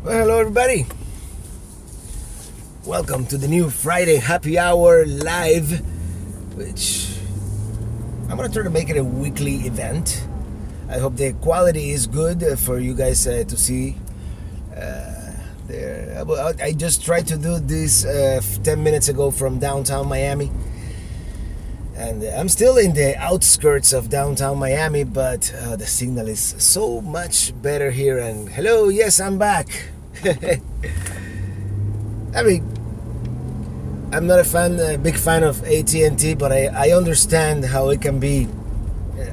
Well, hello everybody. Welcome to the new Friday happy hour live, which I'm gonna try to make it a weekly event. I hope the quality is good for you guys to see. There, I just tried to do this 10 minutes ago from downtown Miami, and I'm still in the outskirts of downtown Miami, but the signal is so much better here. And hello, yes, I'm back. I mean, I'm not a big fan of AT&T, but I understand how it can be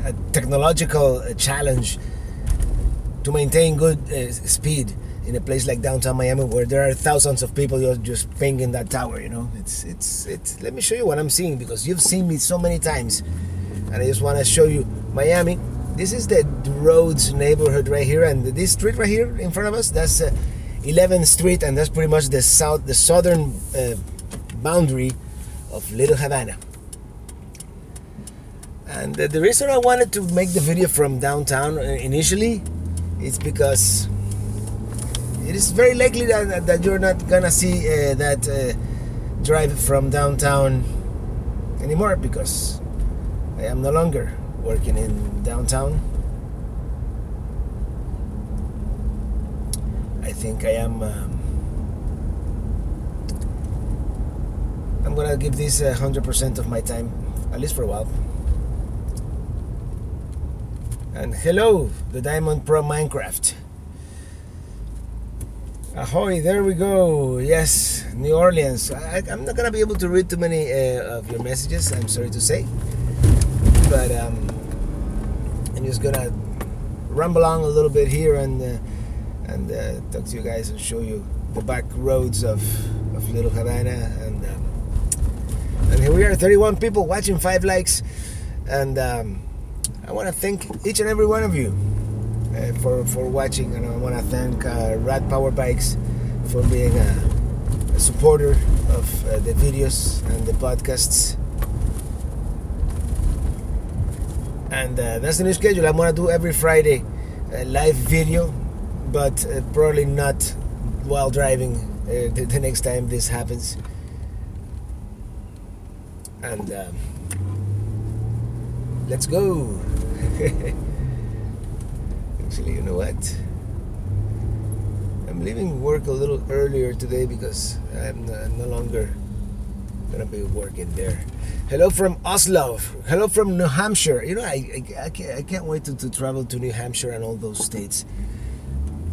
a technological challenge to maintain good speed in a place like downtown Miami, where there are thousands of people just pinging that tower. You know, it's. Let me show you what I'm seeing, because you've seen me so many times, and I just want to show you Miami. This is the Rhodes neighborhood right here, and this street right here in front of us, that's 11th Street, and that's pretty much the southern boundary of Little Havana. And the reason I wanted to make the video from downtown initially is because it is very likely that you're not gonna see that drive from downtown anymore, because I am no longer working in downtown. I think I am I'm gonna give this 100% of my time, at least for a while. And hello, the Diamond Pro Minecraft. Ahoy, there we go. Yes, New Orleans. I'm not gonna be able to read too many of your messages, I'm sorry to say, but I'm just gonna ramble on a little bit here and talk to you guys and show you the back roads of Little Havana. And here we are, 31 people watching, 5 likes, and I want to thank each and every one of you for watching, and I want to thank Rad Power Bikes for being a supporter of the videos and the podcasts. And that's the new schedule. I'm gonna do every Friday a live video, but probably not while driving the next time this happens. And let's go. Actually, you know what? I'm leaving work a little earlier today because I'm no longer gonna be working there. Hello from Oslo. Hello from New Hampshire. You know, I can't wait to travel to New Hampshire and all those states.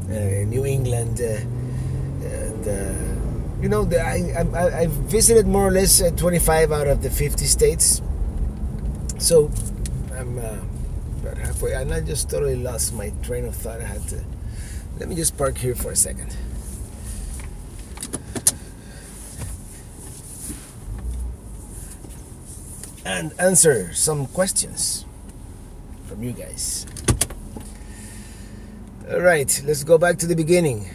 New England, and you know, I've visited more or less 25 out of the 50 states. So I'm about halfway, and I just totally lost my train of thought. I had to. Let me just park here for a second. And answer some questions from you guys. Alright, let's go back to the beginning.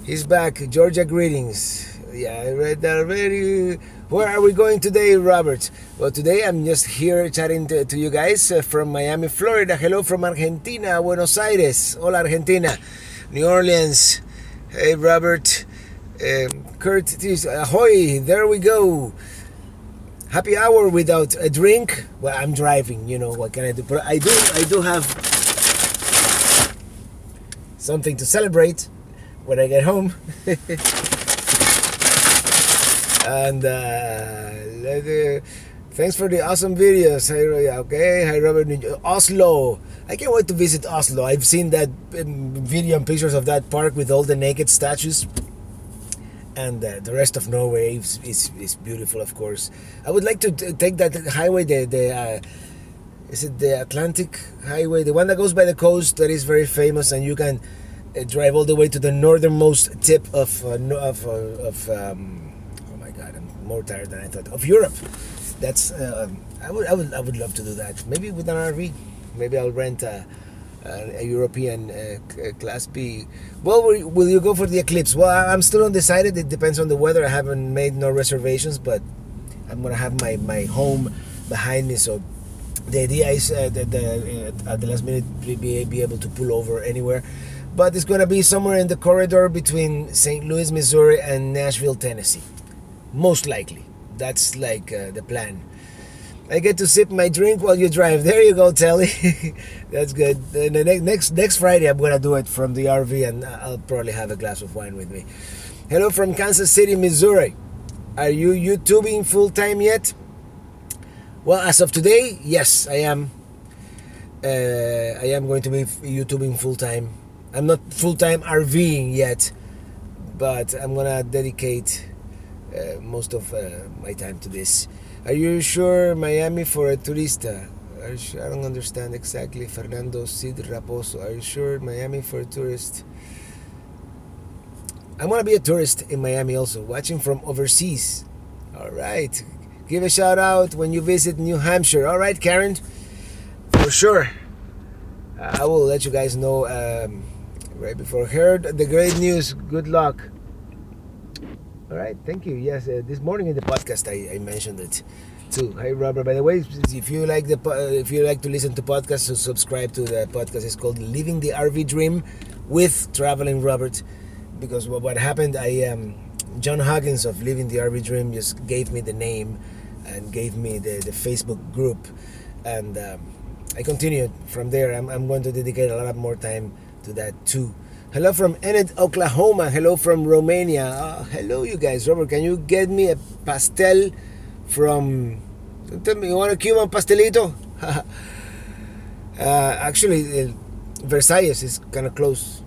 He's back. Georgia, greetings. Yeah, I read that already. Where are we going today, Robert? Well, today I'm just here chatting to you guys from Miami, Florida. Hello from Argentina, Buenos Aires. Hola, Argentina. New Orleans. Hey, Robert. Kurt, ahoy, there we go. Happy hour without a drink. Well, I'm driving, you know, what can I do? But I do have something to celebrate when I get home. And thanks for the awesome videos. Okay, hi Robert. Oslo. I can't wait to visit Oslo. I've seen that video and pictures of that park with all the naked statues. And the rest of Norway is beautiful, of course. I would like to take that highway, is it the Atlantic Highway, the one that goes by the coast, that is very famous, and you can drive all the way to the northernmost tip of oh my God, I'm more tired than I thought, of Europe. That's I would love to do that. Maybe with an RV. Maybe I'll rent a European Class B. Well, will you go for the Eclipse? Well, I'm still undecided. It depends on the weather. I haven't made no reservations, but I'm gonna have my home behind me, so the idea is that at the last minute be able to pull over anywhere. but it's gonna be somewhere in the corridor between St. Louis, Missouri, and Nashville, Tennessee. Most likely, that's like the plan. I get to sip my drink while you drive. There you go, Telly. That's good. And the next Friday, I'm gonna do it from the RV, and I'll probably have a glass of wine with me. Hello from Kansas City, Missouri. Are you YouTubing full time yet? Well, as of today, yes, I am. I am going to be YouTubing full time. I'm not full time RVing yet, but I'm gonna dedicate most of my time to this. Are you sure Miami for a turista? I don't understand exactly. Fernando Cid Raposo. Are you sure Miami for a tourist? I'm gonna be a tourist in Miami also, watching from overseas. All right. Give a shout out when you visit New Hampshire. All right, Karen. For sure. I will let you guys know right before. Heard the great news. Good luck. All right, thank you. Yes, this morning in the podcast I mentioned it too. Hi, Robert. By the way, if you like to listen to podcasts, so subscribe to the podcast. It's called Living the RV Dream with Traveling Robert. Because what happened, John Huggins of Living the RV Dream just gave me the name and gave me the Facebook group, and I continued from there. I'm going to dedicate a lot more time to that too. Hello from Enid, Oklahoma. Hello from Romania. Hello, you guys. Robert, can you get me a pastel from... Tell me, you want a Cuban pastelito? Actually, Versailles is kind of close.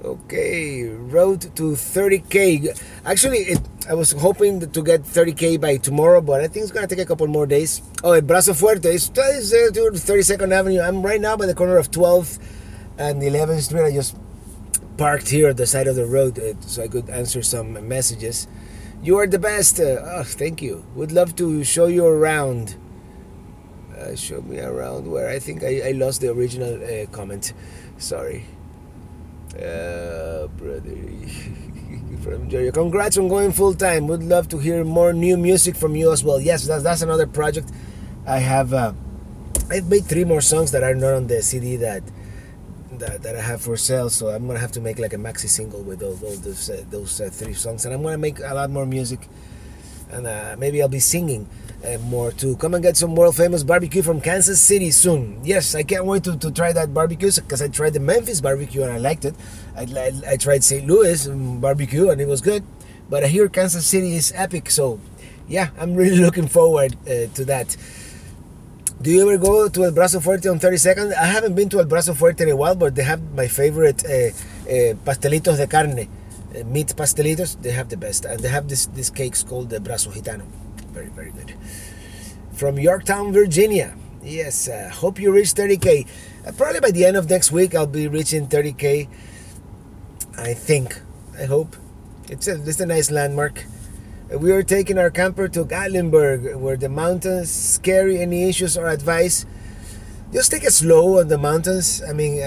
Okay, road to 30K. Actually, I was hoping to get 30K by tomorrow, but I think it's going to take a couple more days. Oh, Brazo Fuerte. It's 32nd Avenue. I'm right now by the corner of 12th and 11th Street. I just parked here at the side of the road so I could answer some messages. You are the best. Oh, thank you. Would love to show you around. Show me around where? I think I lost the original comment. Sorry. Brother from Georgia. Congrats on going full time. Would love to hear more new music from you as well. Yes, that's another project. I have I've made 3 more songs that are not on the CD that I have for sale, so I'm gonna have to make like a maxi single with all those 3 songs, and I'm gonna make a lot more music, and maybe I'll be singing more too. Come and get some world famous barbecue from Kansas City soon. Yes, I can't wait to try that barbecue, because I tried the Memphis barbecue and I liked it. I tried St. Louis barbecue and it was good, but I hear Kansas City is epic, so yeah, I'm really looking forward to that. Do you ever go to El Brazo Fuerte on 32nd? I haven't been to El Brazo Fuerte in a while, but they have my favorite pastelitos de carne, meat pastelitos. They have the best, and they have this cakes called the Brazo Gitano. Very, very good. From Yorktown, Virginia. Yes, hope you reach 30K. Probably by the end of next week, I'll be reaching 30K. I think. I hope. It's a nice landmark. We are taking our camper to Gatlinburg, where the mountains scary. Any issues or advice? Just take it slow on the mountains. I mean,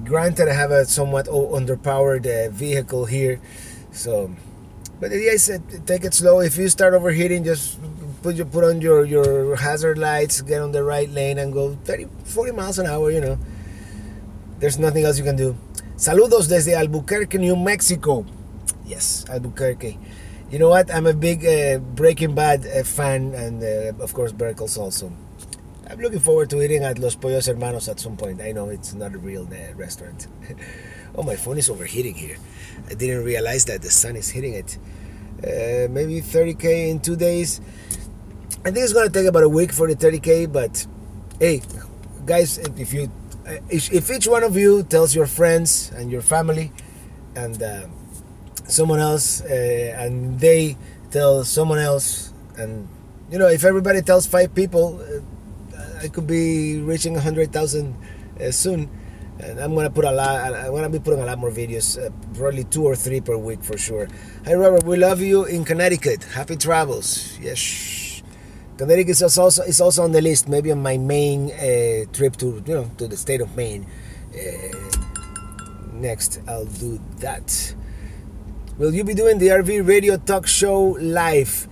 granted, I have a somewhat underpowered vehicle here, so. But yes, take it slow. If you start overheating, just put on your hazard lights, get on the right lane, and go 30-40 miles an hour. You know, there's nothing else you can do. Saludos desde Albuquerque, New Mexico. Yes, Albuquerque. You know what? I'm a big Breaking Bad fan, and of course Berkel's also. I'm looking forward to eating at Los Pollos Hermanos at some point. I know it's not a real restaurant. Oh, my phone is overheating here. I didn't realize that the sun is hitting it. Maybe 30K in 2 days. I think it's going to take about a week for the 30K, but hey, guys, if each one of you tells your friends and your family and someone else, and they tell someone else, and you know, if everybody tells 5 people, I could be reaching 100,000 soon, and I'm gonna be putting a lot more videos, probably 2 or 3 per week for sure. Hi Robert, we love you in Connecticut. Happy travels. Yes, Connecticut is also on the list. Maybe on my Maine trip to the state of Maine. Next, I'll do that. Will you be doing the RV radio talk show live?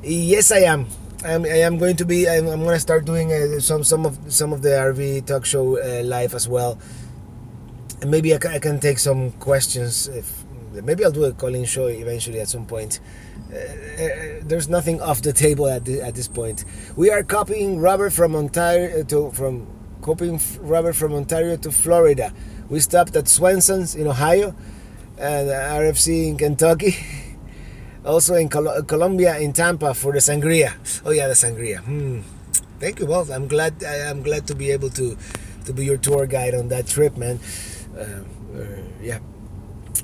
Yes, I am. I am going to be. I'm going to start doing some of the RV talk show live as well. And maybe I can take some questions. If maybe I'll do a calling show eventually at some point. There's nothing off the table at this point. We are copying Robert from Ontario to Florida. We stopped at Swenson's in Ohio, and RFC in Kentucky. Also in Colombia, in Tampa for the sangria. Oh yeah, the sangria. Thank you. Well, I'm glad to be able to be your tour guide on that trip, man. Yeah.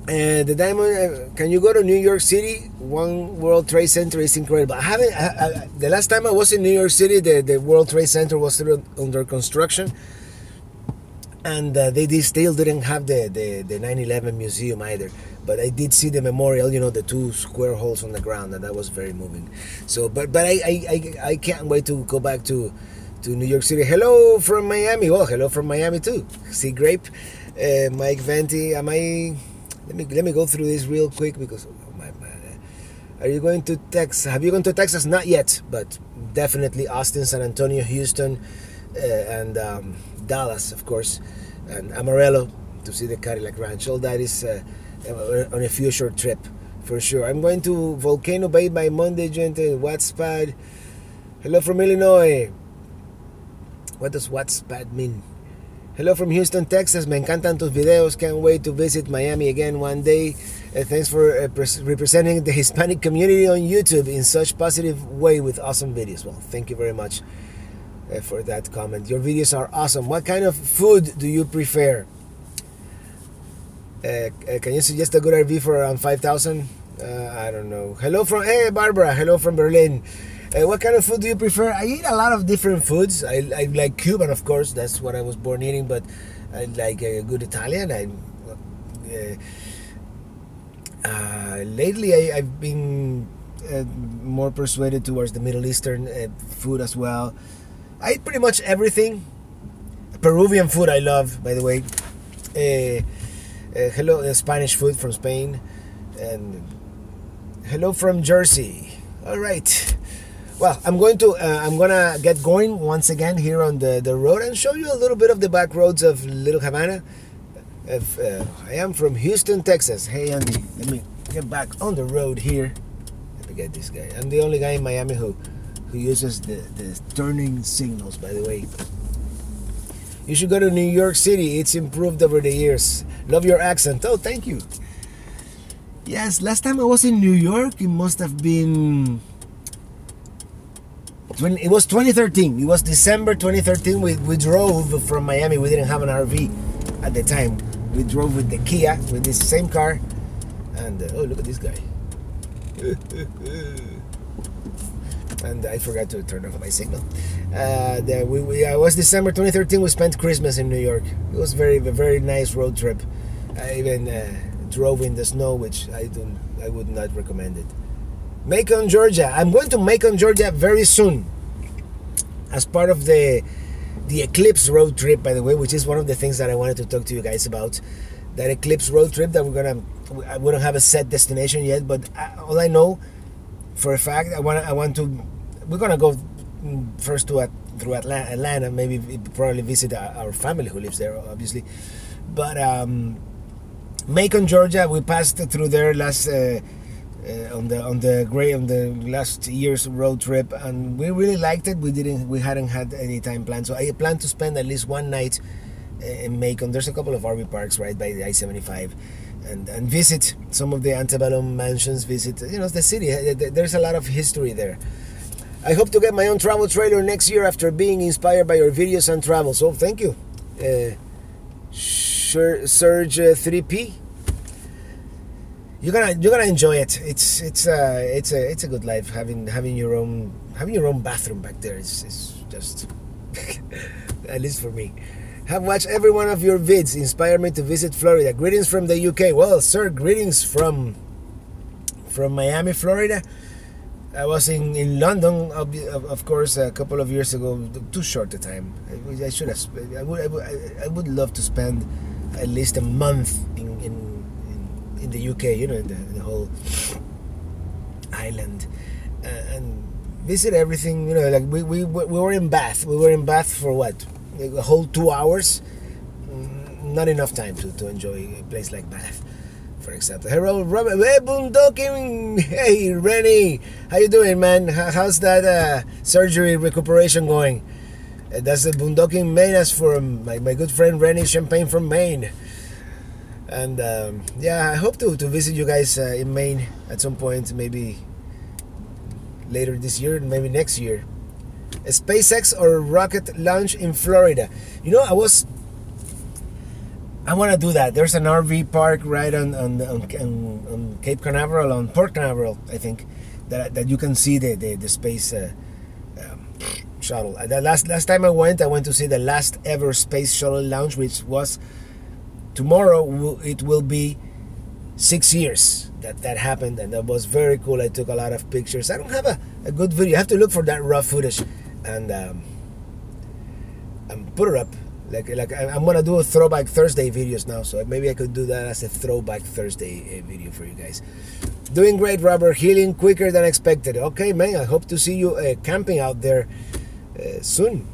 And the Diamond, can you go to New York City? One World Trade Center is incredible. I haven't. The last time I was in New York City, the World Trade Center was still under construction, and they still didn't have the 9/11 museum either. But I did see the memorial, you know, the 2 square holes on the ground, and that was very moving. So, but I can't wait to go back to New York City. Hello from Miami. Well, hello from Miami too. See Grape, Mike Venti. Let me go through this real quick because are you going to Texas? Have you gone to Texas? Not yet, but definitely Austin, San Antonio, Houston, and Dallas, of course, and Amarillo to see the Cadillac Ranch. All that is on a future trip for sure. I'm going to Volcano Bay by Monday, gente. Wattspad. Hello from Illinois. What does Wattspad mean? Hello from Houston, Texas. Me encantan tus videos. Can't wait to visit Miami again one day. Thanks for representing the Hispanic community on YouTube in such positive way with awesome videos. Well, thank you very much for that comment. Your videos are awesome. What kind of food do you prefer? Can you suggest a good RV for around 5,000? I don't know. Hello from Barbara. Hello from Berlin. What kind of food do you prefer? I eat a lot of different foods. I like Cuban, of course. That's what I was born eating. But I like a good Italian. Lately, I've been more persuaded towards the Middle Eastern food as well. I eat pretty much everything. Peruvian food I love, by the way. Hello, Spanish food from Spain. And hello from Jersey. All right. Well, I'm gonna get going once again here on the road and show you a little bit of the back roads of Little Havana. I am from Houston, Texas. Hey Andy, let me get back on the road here. Let me get this guy. I'm the only guy in Miami who uses the turning signals, by the way. You should go to New York City. It's improved over the years. Love your accent. Oh, thank you. Yes, last time I was in New York, it must have been... It was 2013. It was December 2013. We drove from Miami. We didn't have an RV at the time. We drove with the Kia, with this same car. And, oh, look at this guy. And I forgot to turn off my signal. It was December 2013. We spent Christmas in New York. It was a very nice road trip. I even drove in the snow, which I would not recommend it. Macon, Georgia. I'm going to Macon, Georgia very soon as part of the Eclipse road trip, by the way, which is one of the things that I wanted to talk to you guys about. That Eclipse road trip that we don't have a set destination yet, but all I know for a fact, we're gonna go first through Atlanta, maybe probably visit our family who lives there, obviously. But Macon, Georgia, we passed through there last on the last year's road trip, and we really liked it. We hadn't had any time planned, so I plan to spend at least one night in Macon. There's a couple of RV parks right by the I-75, and visit some of the antebellum mansions. Visit, the city. There's a lot of history there. I hope to get my own travel trailer next year after being inspired by your videos and travel. So thank you, Surge 3P. You're gonna enjoy it. It's a good life having your own bathroom back there. It's just at least for me. Have watched every one of your vids. Inspired me to visit Florida. Greetings from the UK. Well, sir, greetings from Miami, Florida. I was in London, of course, a couple of years ago. Too short a time. I would love to spend at least a month in the UK, in the whole island, and visit everything. Like we were in Bath. We were in Bath for what? A whole 2 hours. not enough time to enjoy a place like Bath, for example. Hello, Robert. Hey, boondocking. Hey, Rennie. How you doing, man? How's that surgery recuperation going? That's the boondocking Maine. As for my good friend Rennie Champagne from Maine. And yeah, I hope to visit you guys in Maine at some point, maybe later this year, maybe next year. A SpaceX or rocket launch in Florida. You know, I want to do that. There's an RV park right on Cape Canaveral, on Port Canaveral, I think, that you can see the space shuttle. The last time I went to see the last ever space shuttle launch, which was tomorrow. It will be 6 years that happened, and that was very cool. I took a lot of pictures. I don't have a good video. I have to look for that raw footage and put it up. Like I'm gonna do a Throwback Thursday videos now, so maybe I could do that as a Throwback Thursday video for you guys. Doing great, Robert. Healing quicker than expected. Okay, man. I hope to see you camping out there soon.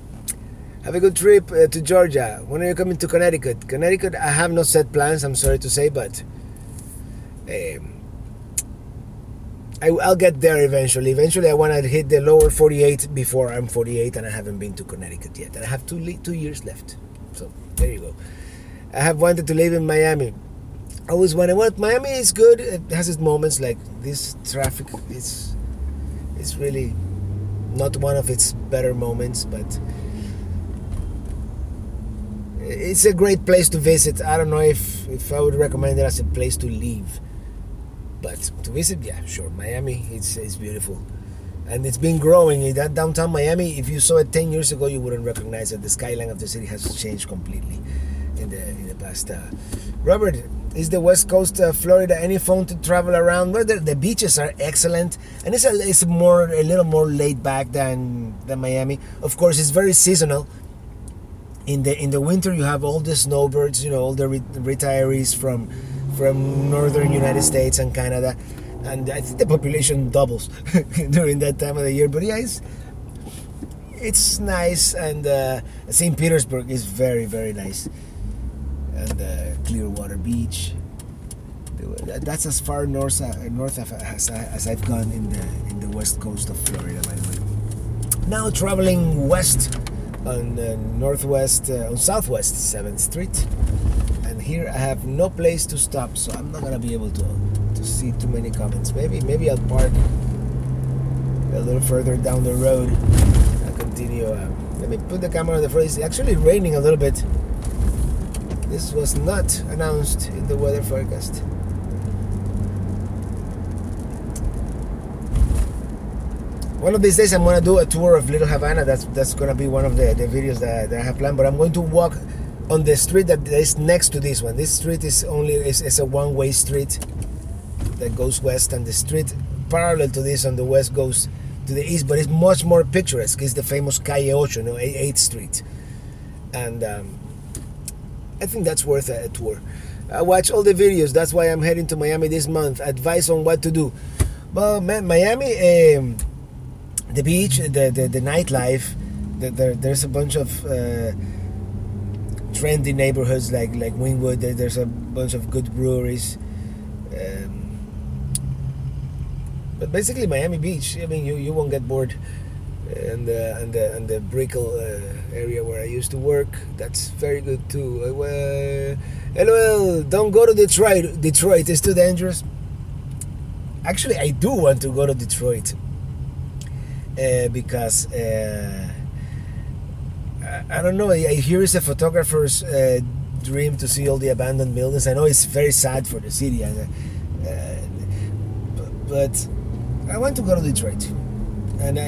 Have a good trip to Georgia. When are you coming to Connecticut? Connecticut, I have no set plans, I'm sorry to say, but I'll get there eventually. Eventually, I want to hit the lower 48 before I'm 48, and I haven't been to Connecticut yet. And I have 2 years left. So, there you go. I have wanted to live in Miami. I always wanted. Miami is good. It has its moments, like this traffic is really not one of its better moments, but it's a great place to visit. I don't know if I would recommend it as a place to live, but to visit, yeah, sure. Miami, it's beautiful, and it's been growing. That downtown Miami, if you saw it 10 years ago, you wouldn't recognize it. The skyline of the city has changed completely in the past. Robert, is the West Coast Florida any fun to travel around? Well, the beaches are excellent, and it's a little more laid back than Miami. Of course, it's very seasonal. In the winter, you have all the snowbirds, all the retirees from northern United States and Canada, and I think the population doubles during that time of the year. But yeah, it's nice, and St. Petersburg is very, very nice, and Clearwater Beach. That's as far north as I've gone in the west coast of Florida, by the way. Now traveling west on southwest 7th Street, and here I have no place to stop, so I'm not gonna be able to see too many comments. Maybe I'll park a little further down the road and continue. Let me put the camera on the front. It's actually raining a little bit. This was not announced in the weather forecast. One of these days I'm going to do a tour of Little Havana. That's going to be one of the videos that I have planned. But I'm going to walk on the street that is next to this one. This street is a one-way street that goes west, and the street parallel to this on the west goes to the east, but it's much more picturesque. It's the famous Calle 8, 8th Street. And I think that's worth a tour. I watch all the videos. That's why I'm heading to Miami this month. Advice on what to do. Well, man, Miami... the beach, the nightlife, there's a bunch of trendy neighborhoods like Wynwood. There's a bunch of good breweries, but basically Miami Beach. I mean, you won't get bored. And the Brickell area where I used to work, that's very good too. LOL, don't go to Detroit. Detroit is too dangerous. Actually, I do want to go to Detroit. Because I don't know, I hear it's a photographer's dream to see all the abandoned buildings. I know it's very sad for the city, but I want to go to Detroit, and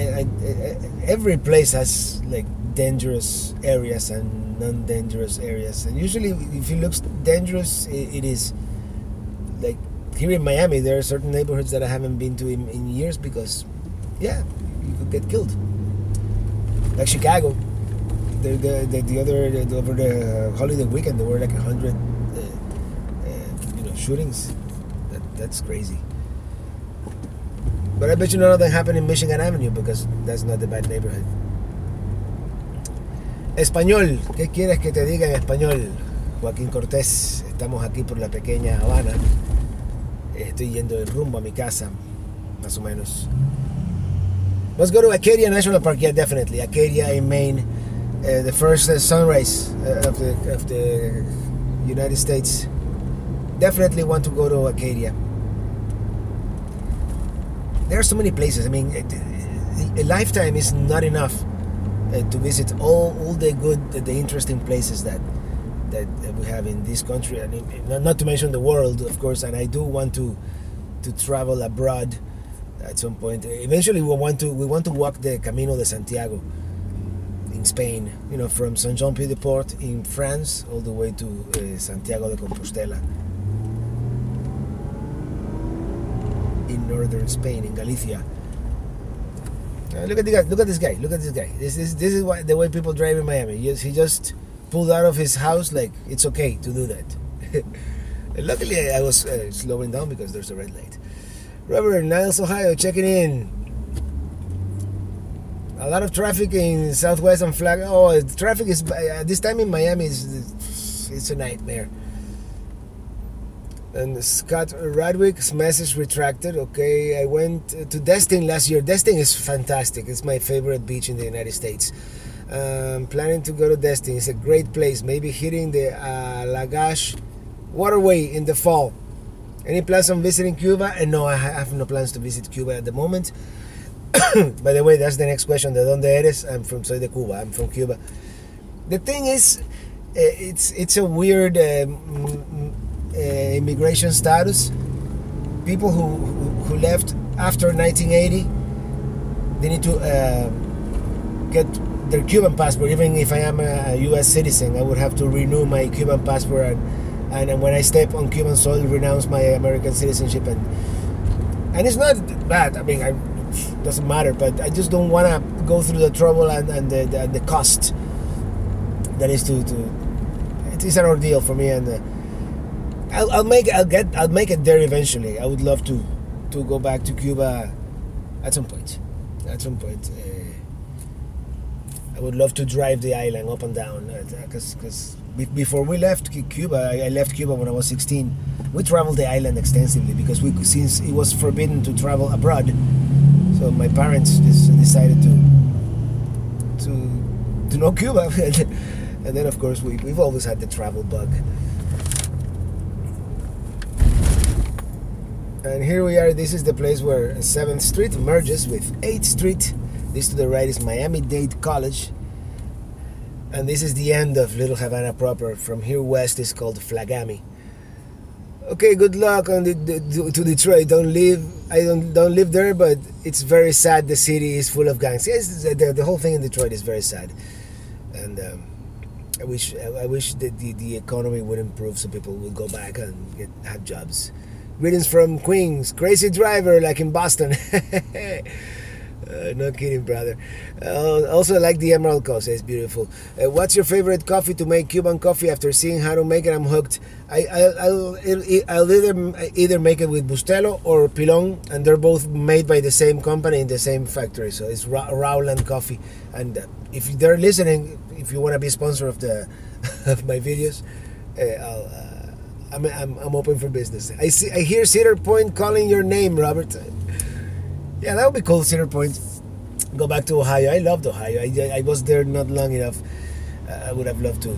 every place has like dangerous areas and non-dangerous areas, and usually if it looks dangerous, it is. Like here in Miami, there are certain neighborhoods that I haven't been to in years because, yeah, you could get killed. Like Chicago, over the holiday weekend, there were like 100, shootings. That's crazy. But I bet you none of them happen in Michigan Avenue because that's not the bad neighborhood. Español, ¿qué quieres que te diga en español? Joaquín Cortés. Estamos aquí por la pequeña Havana. Estoy yendo de rumbo a mi casa, más o menos. Let's go to Acadia National Park. Yeah, definitely. Acadia in Maine. The first sunrise of the United States. Definitely want to go to Acadia. There are so many places. I mean, a lifetime is not enough to visit all the good, the interesting places that we have in this country, and not to mention the world, of course. And I do want to travel abroad at some point. Eventually, we want to walk the Camino de Santiago in Spain. You know, from Saint-Jean-Pied-de-Port in France all the way to Santiago de Compostela in northern Spain, in Galicia. Look at the guy! Look at this guy! Look at this guy! This is why the way people drive in Miami. He just pulled out of his house like it's okay to do that. Luckily, I was slowing down because there's a red light. Robert, Niles, Ohio, checking in. A lot of traffic in Southwest and Flag. Oh, traffic is this time in Miami it's a nightmare. And Scott Radwick's message retracted. Okay, I went to Destin last year. Destin is fantastic. It's my favorite beach in the United States. Planning to go to Destin. It's a great place. Maybe hitting the Lagash waterway in the fall. Any plans on visiting Cuba? And no, I have no plans to visit Cuba at the moment. By the way, that's the next question. ¿De dónde eres? Soy de Cuba. I'm from Cuba. The thing is, it's a weird immigration status. People who left after 1980, they need to get their Cuban passport. Even if I am a U.S. citizen, I would have to renew my Cuban passport, and when I step on Cuban soil, renounce my American citizenship. And it's not bad. I mean, it doesn't matter. But I just don't want to go through the trouble and the cost that is to. It is an ordeal for me, and I'll make it there eventually. I would love to go back to Cuba at some point. I would love to drive the island up and down, because before we left Cuba, I left Cuba when I was 16. We traveled the island extensively because since it was forbidden to travel abroad, so my parents decided to know Cuba, and then of course we've always had the travel bug. And here we are. This is the place where 7th Street merges with 8th Street. This to the right is Miami-Dade College. And this is the end of Little Havana proper. From here west is called Flagami. Okay, good luck on to Detroit. Don't live there, but it's very sad. The city is full of gangs. Yes, the whole thing in Detroit is very sad. And I wish that the economy would improve so people would go back and have jobs. Greetings from Queens. Crazy driver like in Boston. No kidding, brother. Also, I like the Emerald Coast. It's beautiful. What's your favorite coffee to make? Cuban coffee. After seeing how to make it, I'm hooked. I'll either make it with Bustelo or Pilon, and they're both made by the same company in the same factory. So it's Rowland Coffee. And if they're listening, if you want to be a sponsor of my videos, I'm open for business. I hear Cedar Point calling your name, Robert. Yeah, that would be cool, Cedar Point. Go back to Ohio. I loved Ohio. I was there not long enough. I would have loved to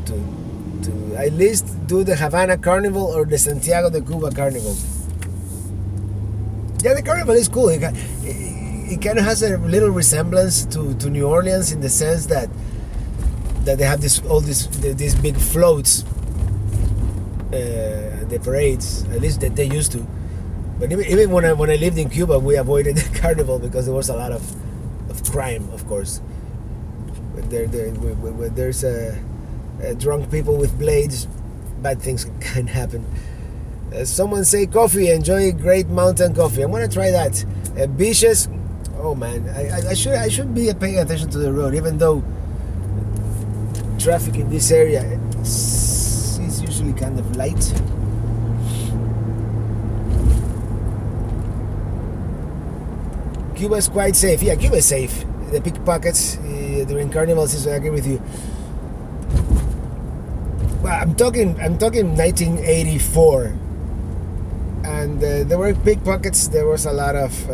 at least do the Havana Carnival or the Santiago de Cuba Carnival. Yeah, the Carnival is cool. It kind of has a little resemblance to New Orleans in the sense that they have these big floats, the parades. At least that they used to. But even when I lived in Cuba, we avoided the Carnival because there was a lot of crime, of course. When there's drunk people with blades, bad things can happen. Someone say coffee. Enjoy great mountain coffee. I'm gonna try that. Beaches. Oh man, I should be paying attention to the road, even though traffic in this area is usually kind of light. Cuba is quite safe. Yeah, Cuba is safe. The pickpockets during Carnival season, I agree with you. Well, I'm talking 1984, and there were pickpockets. There was a lot of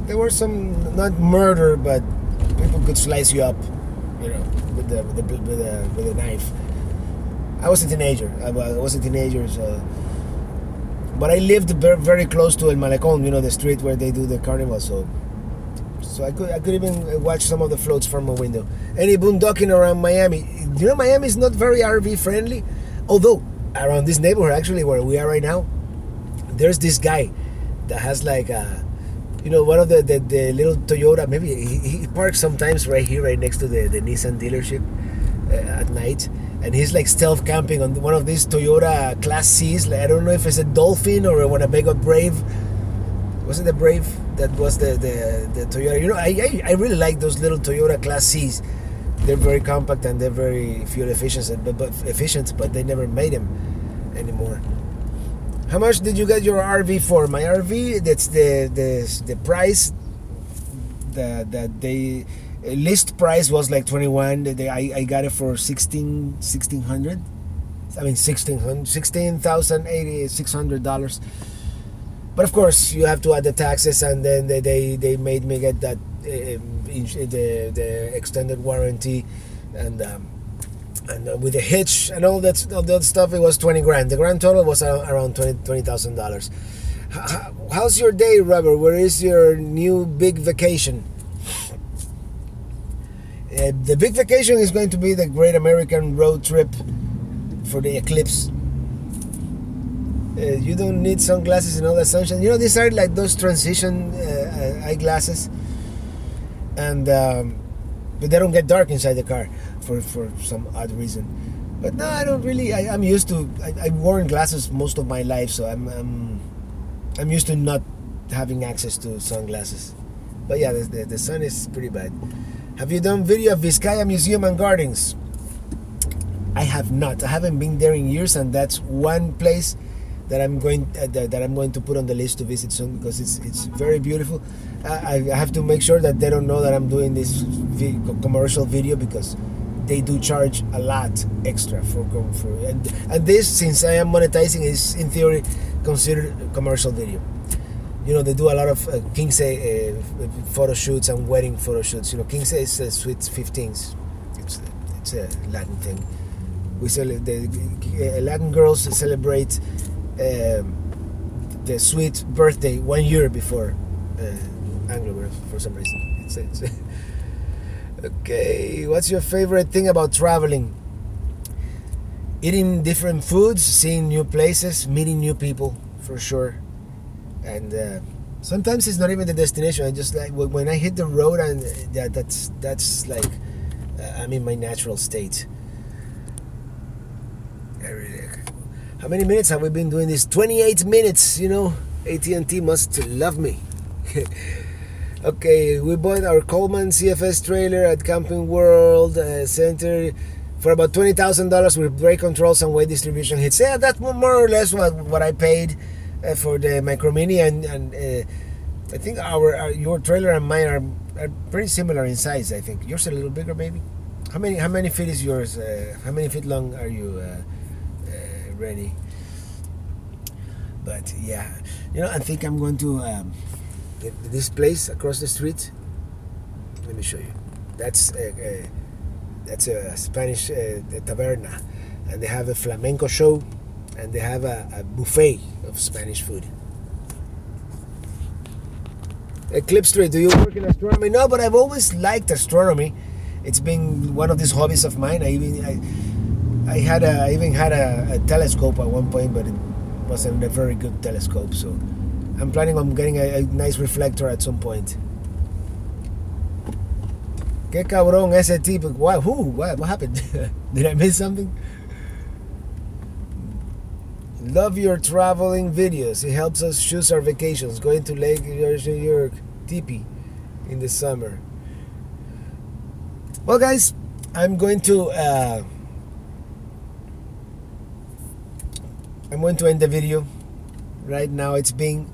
there were some, not murder, but people could slice you up, you know, with a knife. I was a teenager. I was a teenager, so. But I lived very close to El Malecón, you know, the street where they do the carnival. So I could even watch some of the floats from my window. Any boondocking around Miami? You know, Miami is not very RV friendly. Although around this neighborhood, actually, where we are right now, there's this guy that has like you know, one of the little Toyota. Maybe he parks sometimes right here, right next to the Nissan dealership at night. And he's like stealth camping on one of these Toyota Class C's. Like, I don't know if it's a Dolphin or a Winnebago Brave. Was it the Brave? That was the Toyota. You know, I really like those little Toyota Class C's. They're very compact and they're very fuel efficient, but they never made them anymore. How much did you get your RV for? My RV, that's the price that they. List price was like 21. I got it for 1600. I mean $16,600. But of course, you have to add the taxes, and then they made me get that the extended warranty, and with the hitch and all that stuff, it was 20 grand. The grand total was around $20,000. How's your day, Robert? Where is your new big vacation? The big vacation is going to be the Great American Road Trip for the eclipse. You don't need sunglasses and all that sunshine. You know, these are like those transition eyeglasses, and but they don't get dark inside the car for some odd reason. But no, I don't really. I'm used to. I've worn glasses most of my life, so I'm used to not having access to sunglasses. But yeah, the sun is pretty bad. Have you done video of Vizcaya Museum and Gardens? I have not. I haven't been there in years, and that's one place that I'm going to put on the list to visit soon, because it's very beautiful. I have to make sure that they don't know that I'm doing this commercial video, because they do charge a lot extra for and this, since I am monetizing, is in theory considered commercial video. You know, they do a lot of quince photo shoots and wedding photo shoots. You know, quince is sweet 15s. It's a Latin thing. We the Latin girls celebrate the sweet birthday 1 year before Anglo girls, for some reason. It's okay. What's your favorite thing about traveling? Eating different foods, seeing new places, meeting new people, for sure. And sometimes it's not even the destination. I just like when I hit the road, and that's like I'm in my natural state. How many minutes have we been doing this? 28 minutes. You know, AT&T must love me. Okay, we bought our Coleman CFS trailer at Camping World Center for about $20,000 with brake controls and weight distribution hits. Yeah, that's more or less what I paid for the Micro Mini, and I think your trailer and mine are pretty similar in size. I think yours a little bigger, maybe. How many feet is yours? How many feet long are you, Rennie? But yeah, you know, I think I'm going to this place across the street. Let me show you. That's a Spanish taberna, and they have a flamenco show, and they have a buffet of Spanish food. Eclipse Street, do you work in astronomy? No, but I've always liked astronomy. It's been one of these hobbies of mine. I even had a telescope at one point, but it wasn't a very good telescope. So I'm planning on getting a nice reflector at some point. Que cabrón ese tipo. What happened? Did I miss something? Love your traveling videos. It helps us choose our vacations. Going to Lake New York, Teepee in the summer. Well, guys, I'm going to end the video right now. It's been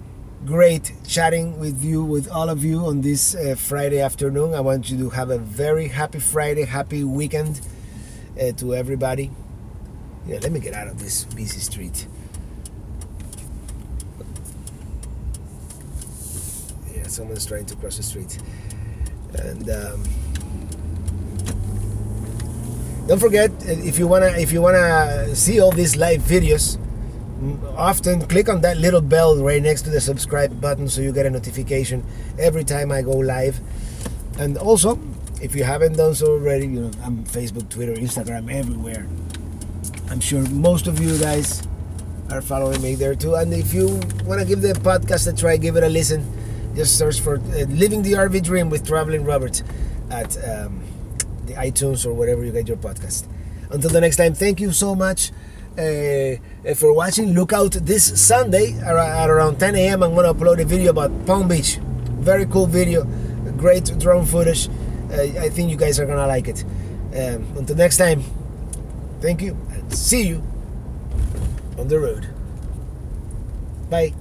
great chatting with all of you on this Friday afternoon. I want you to have a very happy Friday, happy weekend to everybody. Yeah, let me get out of this busy street. Yeah, someone's trying to cross the street. And don't forget, if you wanna see all these live videos, often click on that little bell right next to the subscribe button so you get a notification every time I go live. And also, if you haven't done so already, you know, I'm Facebook, Twitter, Instagram, everywhere. I'm sure most of you guys are following me there too. And if you want to give the podcast a try, give it a listen. Just search for Living the RV Dream with Traveling Robert at the iTunes or wherever you get your podcast. Until the next time, thank you so much for watching. Look out this Sunday at around 10 a.m. I'm going to upload a video about Palm Beach. Very cool video. Great drone footage. I think you guys are going to like it. Until next time, thank you and see you on the road. Bye.